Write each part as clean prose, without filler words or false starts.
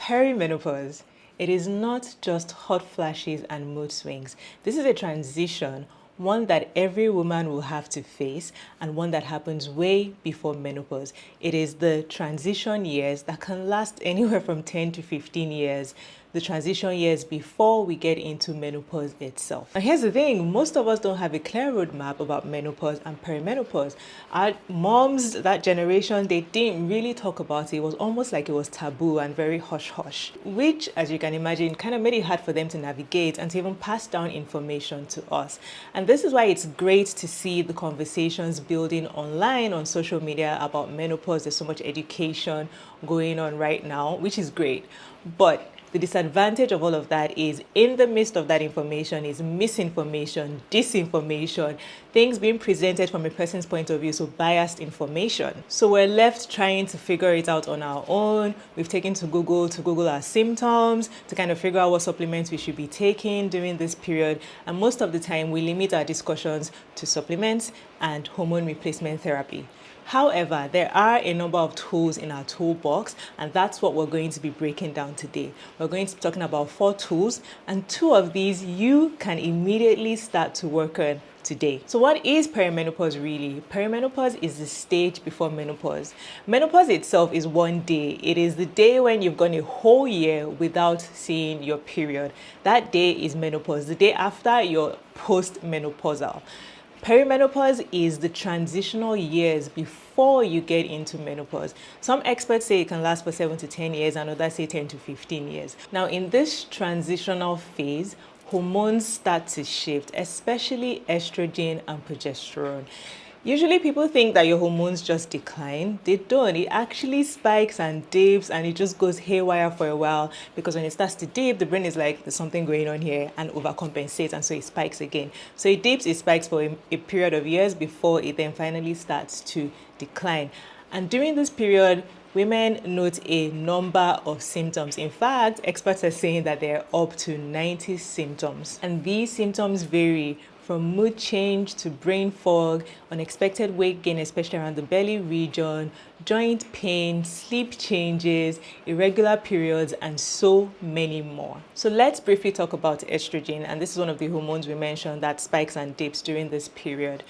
Perimenopause. It is not just hot flashes and mood swings. This is a transition, one that every woman will have to face and one that happens way before menopause. It is the transition years that can last anywhere from 10 to 15 years. The transition years before we get into menopause itself. Now here's the thing, most of us don't have a clear roadmap about menopause and perimenopause. Our moms, that generation, they didn't really talk about it. It was almost like it was taboo and very hush-hush, which, as you can imagine, kind of made it hard for them to navigate and to even pass down information to us. And this is why it's great to see the conversations building online on social media about menopause. There's so much education going on right now, which is great. But the disadvantage of all of that is in the midst of that information is misinformation, disinformation, things being presented from a person's point of view, so biased information. So we're left trying to figure it out on our own. We've taken to Google our symptoms, to kind of figure out what supplements we should be taking during this period. And most of the time we limit our discussions to supplements and hormone replacement therapy. However, there are a number of tools in our toolbox, and that's what we're going to be breaking down today. We're going to be talking about 4 tools, and 2 of these you can immediately start to work on today. So what is perimenopause really? Perimenopause is the stage before menopause. Menopause itself is one day. It is the day when you've gone a whole year without seeing your period. That day is menopause. The day after, you're post-menopausal. Perimenopause is the transitional years before you get into menopause. Some experts say it can last for 7 to 10 years and others say 10 to 15 years. Now, in this transitional phase, hormones start to shift, especially estrogen and progesterone. Usually people think that your hormones just decline. They don't. It actually spikes and dips and it just goes haywire for a while, because when it starts to dip, the brain is like, there's something going on here, and overcompensates, and so it spikes again. So it dips, it spikes for a period of years before it then finally starts to decline. And during this period, women note a number of symptoms. In fact, experts are saying that there are up to 90 symptoms. And these symptoms vary from mood change to brain fog, unexpected weight gain, especially around the belly region, joint pain, sleep changes, irregular periods, and so many more. So let's briefly talk about estrogen, and this is one of the hormones we mentioned that spikes and dips during this period.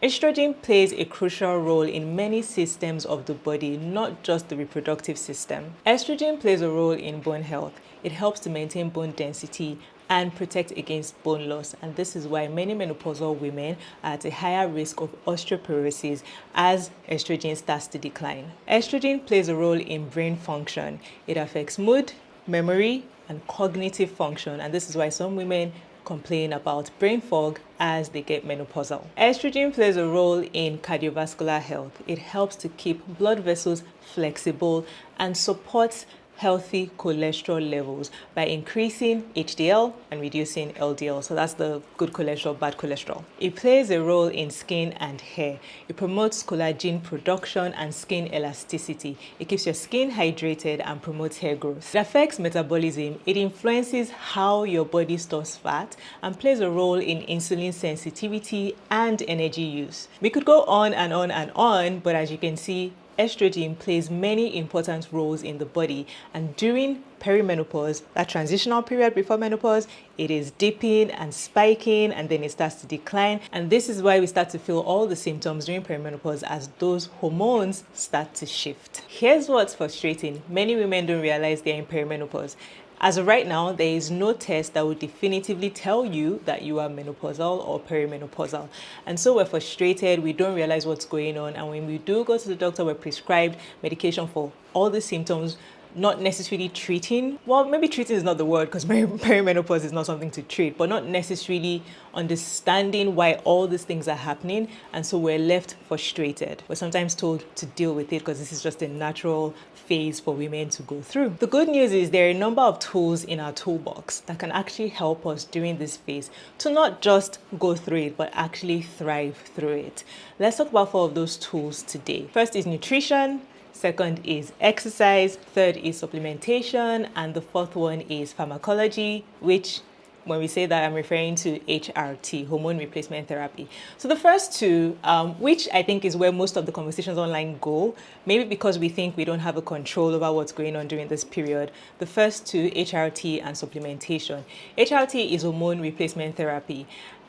Estrogen plays a crucial role in many systems of the body, not just the reproductive system. Estrogen plays a role in bone health. It helps to maintain bone density and protect against bone loss. And this is why many menopausal women are at a higher risk of osteoporosis as estrogen starts to decline. Estrogen plays a role in brain function. It affects mood, memory, and cognitive function. And this is why some women complain about brain fog as they get menopausal. Estrogen plays a role in cardiovascular health. It helps to keep blood vessels flexible and supports healthy cholesterol levels by increasing HDL and reducing LDL. So that's the good cholesterol, bad cholesterol. It plays a role in skin and hair. It promotes collagen production and skin elasticity. It keeps your skin hydrated and promotes hair growth. It affects metabolism. It influences how your body stores fat and plays a role in insulin sensitivity and energy use. We could go on and on and on, but as you can see, estrogen plays many important roles in the body, and during perimenopause, that transitional period before menopause, it is dipping and spiking, and then it starts to decline. And this is why we start to feel all the symptoms during perimenopause as those hormones start to shift. Here's what's frustrating. Many women don't realize they're in perimenopause. As of right now, there is no test that would definitively tell you that you are menopausal or perimenopausal. And so we're frustrated, we don't realize what's going on. And when we do go to the doctor, we're prescribed medication for all the symptoms, not necessarily treating. Well, maybe treating is not the word, because perimenopause is not something to treat, but not necessarily understanding why all these things are happening. And so we're left frustrated. We're sometimes told to deal with it because this is just a natural phase for women to go through. The good news is there are a number of tools in our toolbox that can actually help us during this phase to not just go through it, but actually thrive through it. Let's talk about 4 of those tools today. First is nutrition. Second is exercise. Third is supplementation. And the 4th one is pharmacology, which when we say that, I'm referring to HRT, hormone replacement therapy. So the first two, which I think is where most of the conversations online go, maybe because we think we don't have a control over what's going on during this period. The first two, HRT and supplementation. HRT is hormone replacement therapy.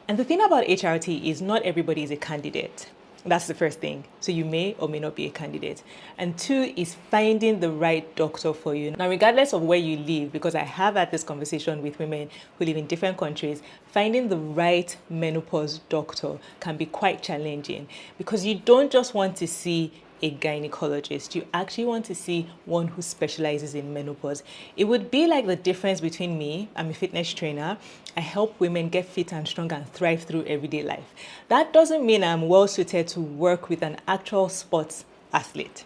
And the thing about HRT is not everybody is a candidate. That's the first thing. So you may or may not be a candidate. And two is finding the right doctor for you. Now, regardless of where you live, because I have had this conversation with women who live in different countries, finding the right menopause doctor can be quite challenging because you don't just want to see a gynecologist. You actually want to see one who specializes in menopause. It would be like the difference between me, I'm a fitness trainer, I help women get fit and strong and thrive through everyday life. That doesn't mean I'm well suited to work with an actual sports athlete.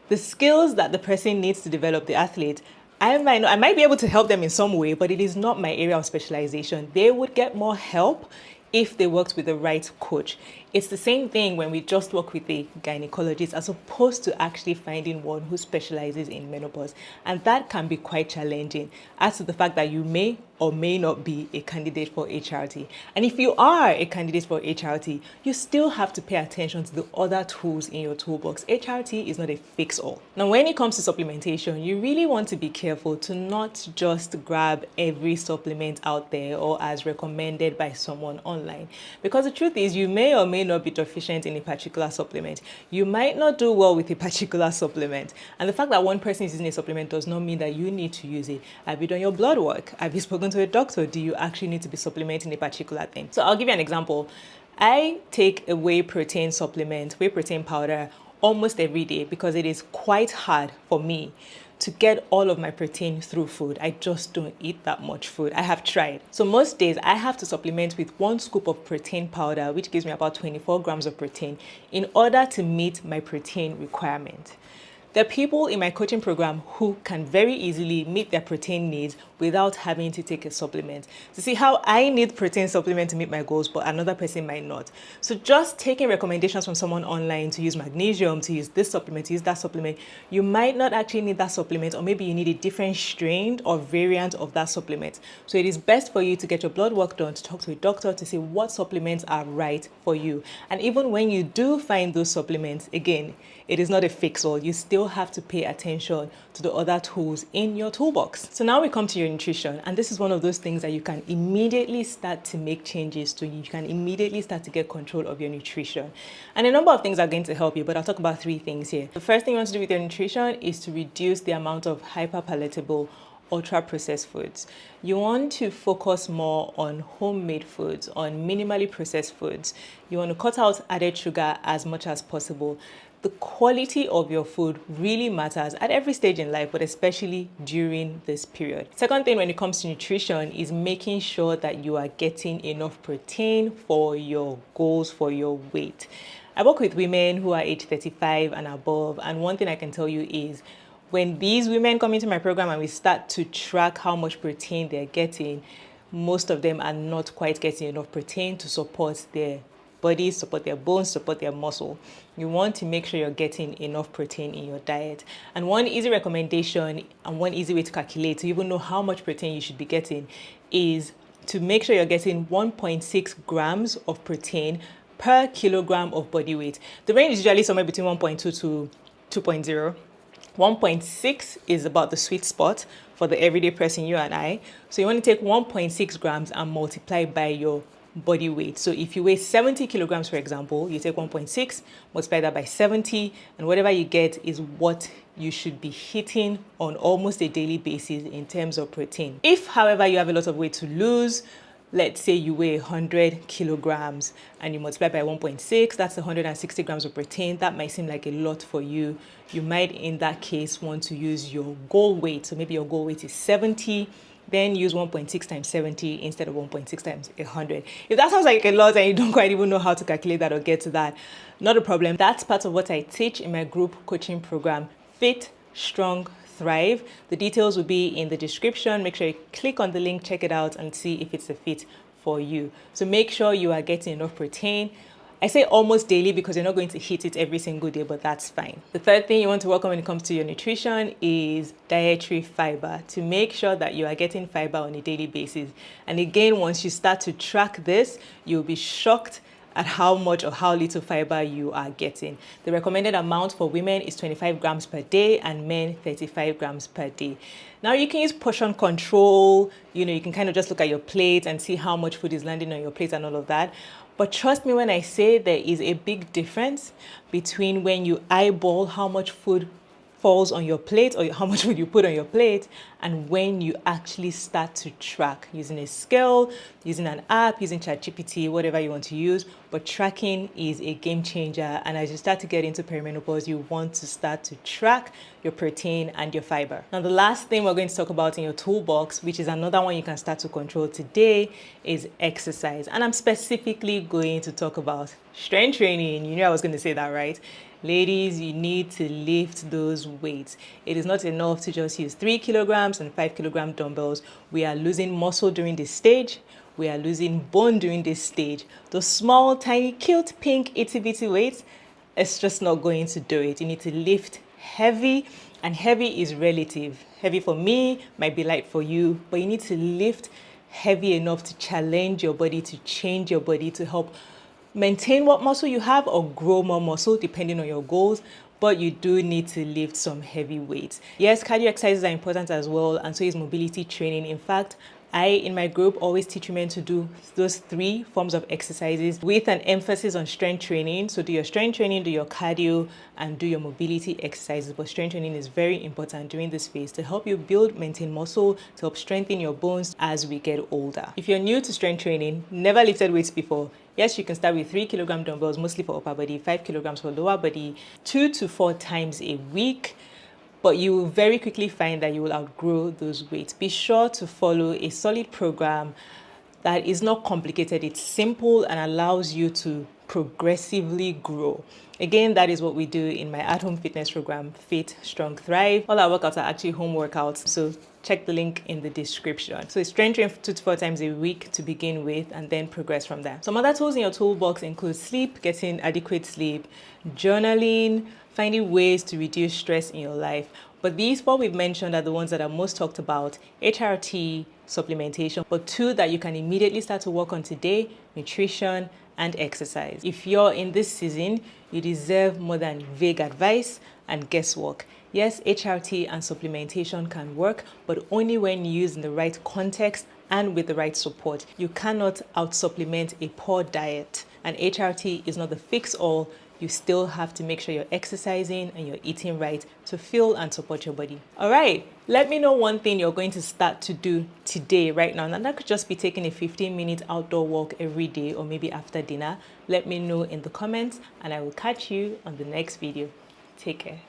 The skills that the person needs to develop the athlete, I might be able to help them in some way, but it is not my area of specialization. They would get more help if they worked with the right coach. It's the same thing when we just work with a gynecologist as opposed to actually finding one who specializes in menopause. And that can be quite challenging as to the fact that you may or may not be a candidate for HRT. And if you are a candidate for HRT, you still have to pay attention to the other tools in your toolbox. HRT is not a fix-all. Now, when it comes to supplementation, you really want to be careful to not just grab every supplement out there or as recommended by someone online. Because the truth is, you may or may not be deficient in a particular supplement. You might not do well with a particular supplement. And the fact that one person is using a supplement does not mean that you need to use it. Have you done your blood work? Have you spoken to a doctor? Do you actually need to be supplementing a particular thing? So I'll give you an example. I take a whey protein supplement, whey protein powder, almost every day because it is quite hard for me to get all of my protein through food. I just don't eat that much food. I have tried. So most days I have to supplement with 1 scoop of protein powder, which gives me about 24 grams of protein in order to meet my protein requirement. There are people in my coaching program who can very easily meet their protein needs without having to take a supplement. To see how I need protein supplement to meet my goals, but another person might not. So just taking recommendations from someone online to use magnesium, to use this supplement, to use that supplement, you might not actually need that supplement, or maybe you need a different strain or variant of that supplement. So it is best for you to get your blood work done, to talk to a doctor to see what supplements are right for you. And even when you do find those supplements, again, it is not a fix-all. You still have to pay attention to the other tools in your toolbox. So now we come to your nutrition, and this is one of those things that you can immediately start to make changes to. You can immediately start to get control of your nutrition. And a number of things are going to help you, but I'll talk about 3 things here. The first thing you want to do with your nutrition is to reduce the amount of hyperpalatable ultra-processed foods. You want to focus more on homemade foods, on minimally processed foods. You want to cut out added sugar as much as possible. The quality of your food really matters at every stage in life, but especially during this period. Second thing when it comes to nutrition is making sure that you are getting enough protein for your goals, for your weight. I work with women who are age 35 and above, and one thing I can tell you is when these women come into my program and we start to track how much protein they're getting, most of them are not quite getting enough protein to support their bodies, support their bones, support their muscle. You want to make sure you're getting enough protein in your diet. And one easy recommendation and one easy way to calculate to even know how much protein you should be getting is to make sure you're getting 1.6 grams of protein per kilogram of body weight. The range is usually somewhere between 1.2 to 2.0. 1.6 is about the sweet spot for the everyday person, you and I. So you want to take 1.6 grams and multiply by your body weight. So if you weigh 70 kilograms, for example, you take 1.6, multiply that by 70, and whatever you get is what you should be hitting on almost a daily basis in terms of protein. If, however, you have a lot of weight to lose, let's say you weigh 100 kilograms and you multiply by 1.6, that's 160 grams of protein. That might seem like a lot for you. You might, in that case, want to use your goal weight. So maybe your goal weight is 70, then use 1.6 times 70 instead of 1.6 times 100. If that sounds like a lot and you don't quite even know how to calculate that or get to that, not a problem. That's part of what I teach in my group coaching program, Fit, Strong, Thrive. The details will be in the description. Make sure you click on the link, check it out, and see if it's a fit for you. So make sure you are getting enough protein. I say almost daily because you're not going to hit it every single day, but that's fine. The third thing you want to work on when it comes to your nutrition is dietary fiber, to make sure that you are getting fiber on a daily basis. And again, once you start to track this, you'll be shocked at how much or how little fiber you are getting. The recommended amount for women is 25 grams per day and men 35 grams per day. Now you can use portion control, you can kind of just look at your plate and see how much food is landing on your plate and all of that. But trust me when I say there is a big difference between when you eyeball how much food falls on your plate or how much food you put on your plate, and when you actually start to track using a scale, using an app, using ChatGPT, whatever you want to use. But tracking is a game changer, and as you start to get into perimenopause, you want to start to track your protein and your fiber. Now the last thing we're going to talk about in your toolbox, which is another one you can start to control today, is exercise. And I'm specifically going to talk about strength training. You knew I was going to say that, right? Ladies, you need to lift those weights. It is not enough to just use 3 kilograms and 5 kilogram dumbbells. We are losing muscle during this stage. We are losing bone during this stage. Those small, tiny, cute, pink, itty-bitty weights, it's just not going to do it. You need to lift heavy, and heavy is relative. Heavy for me might be light for you, but you need to lift heavy enough to challenge your body, to change your body, to help maintain what muscle you have or grow more muscle depending on your goals. But you do need to lift some heavy weights. Yes, cardio exercises are important as well, and so is mobility training. In fact, I, in my group, always teach women to do those 3 forms of exercises with an emphasis on strength training. So do your strength training, do your cardio, and do your mobility exercises. But strength training is very important during this phase to help you build, maintain muscle, to help strengthen your bones as we get older. If you're new to strength training, never lifted weights before, yes, you can start with 3 kilogram dumbbells, mostly for upper body, 5 kilograms for lower body, 2 to 4 times a week. But you will very quickly find that you will outgrow those weights. Be sure to follow a solid program that is not complicated. It's simple and allows you to progressively grow. Again, that is what we do in my at-home fitness program, Fit, Strong, Thrive. All our workouts are actually home workouts, so check the link in the description. So it's strength training 2 to 4 times a week to begin with, and then progress from there. Some other tools in your toolbox include sleep, getting adequate sleep, journaling, finding ways to reduce stress in your life. But these 4 we've mentioned are the ones that are most talked about: HRT, supplementation. But 2 that you can immediately start to work on today: nutrition and exercise. If you're in this season, you deserve more than vague advice and guesswork. Yes, HRT and supplementation can work, but only when used in the right context and with the right support. You cannot out-supplement a poor diet, and HRT is not the fix-all. You still have to make sure you're exercising and you're eating right to feel and support your body. All right, let me know one thing you're going to start to do today, right now. And that could just be taking a 15-minute outdoor walk every day, or maybe after dinner. Let me know in the comments, and I will catch you on the next video. Take care.